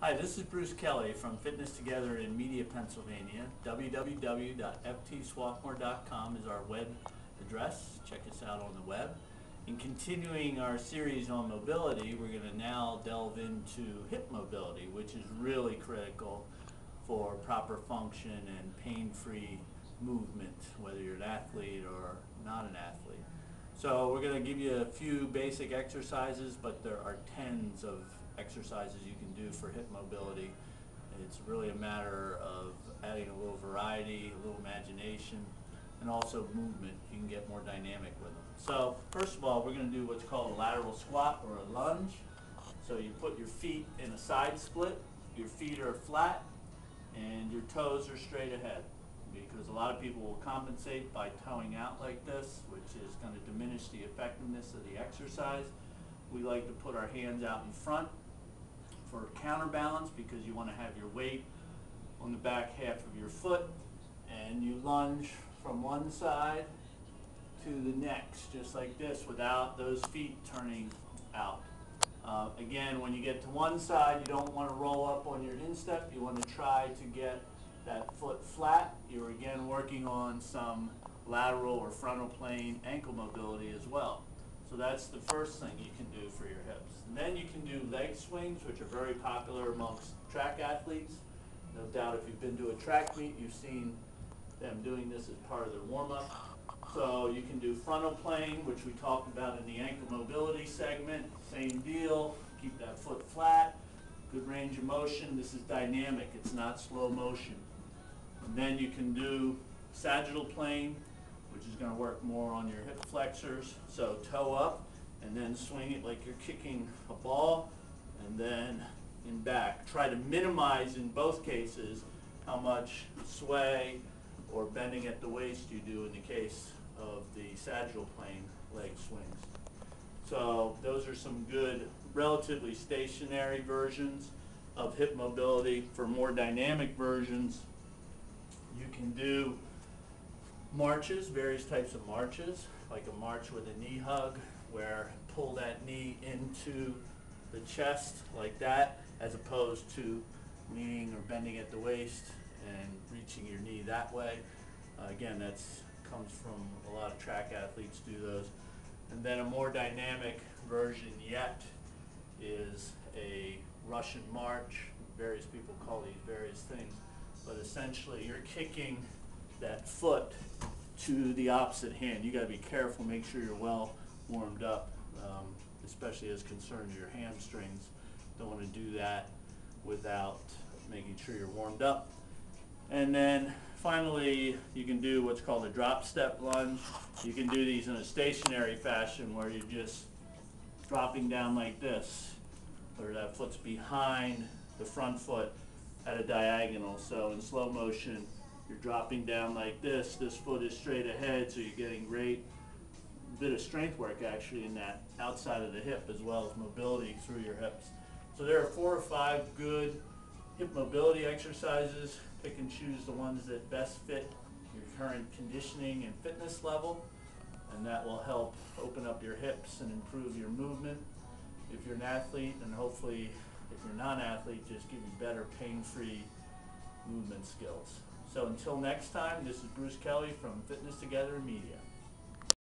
Hi, this is Bruce Kelly from Fitness Together in Media, Pennsylvania. www.ftswarthmore.com is our web address. Check us out on the web. In continuing our series on mobility, we're going to now delve into hip mobility, which is really critical for proper function and pain-free movement, whether you're an athlete or not an athlete. So we're going to give you a few basic exercises, but there are tens of exercises you can do for hip mobility. It's really a matter of adding a little variety, a little imagination, and also movement. You can get more dynamic with them. So first of all, we're going to do what's called a lateral squat or a lunge. So you put your feet in a side split, your feet are flat, and your toes are straight ahead, because a lot of people will compensate by toeing out like this, which is going to diminish the effectiveness of the exercise. We like to put our hands out in front for counterbalance, because you want to have your weight on the back half of your foot, and you lunge from one side to the next, just like this, without those feet turning out. Again, when you get to one side, you don't want to roll up on your instep. You want to try to get that foot flat. You're again working on some lateral or frontal plane ankle mobility as well. So that's the first thing you can do for your hips. And then you can do leg swings, which are very popular amongst track athletes. No doubt if you've been to a track meet, you've seen them doing this as part of their warm-up. So you can do frontal plane, which we talked about in the ankle mobility segment. Same deal, keep that foot flat, good range of motion. This is dynamic, it's not slow motion. And then you can do sagittal plane, which is going to work more on your hip flexors. So toe up and then swing it like you're kicking a ball, and then in back. Try to minimize in both cases how much sway or bending at the waist you do in the case of the sagittal plane leg swings. So those are some good, relatively stationary versions of hip mobility. For more dynamic versions, you can do marches, various types of marches, like a march with a knee hug, where pull that knee into the chest like that, as opposed to leaning or bending at the waist and reaching your knee that way. Again, that comes from a lot of track athletes do those. And then a more dynamic version yet is a Russian march. Various people call these various things, but essentially you're kicking that foot to the opposite hand. You got to be careful, make sure you're well warmed up, especially as concerns your hamstrings. Don't want to do that without making sure you're warmed up. And then finally, you can do what's called a drop step lunge. You can do these in a stationary fashion, where you're just dropping down like this, where that foot's behind the front foot at a diagonal. So in slow motion, you're dropping down like this. This foot is straight ahead, so you're getting great bit of strength work actually in that outside of the hip, as well as mobility through your hips. So there are 4 or 5 good hip mobility exercises. Pick and choose the ones that best fit your current conditioning and fitness level, and that will help open up your hips and improve your movement if you're an athlete, and hopefully if you're not an athlete, just give you better pain-free movement skills. So until next time, this is Bruce Kelly from Fitness Together Media.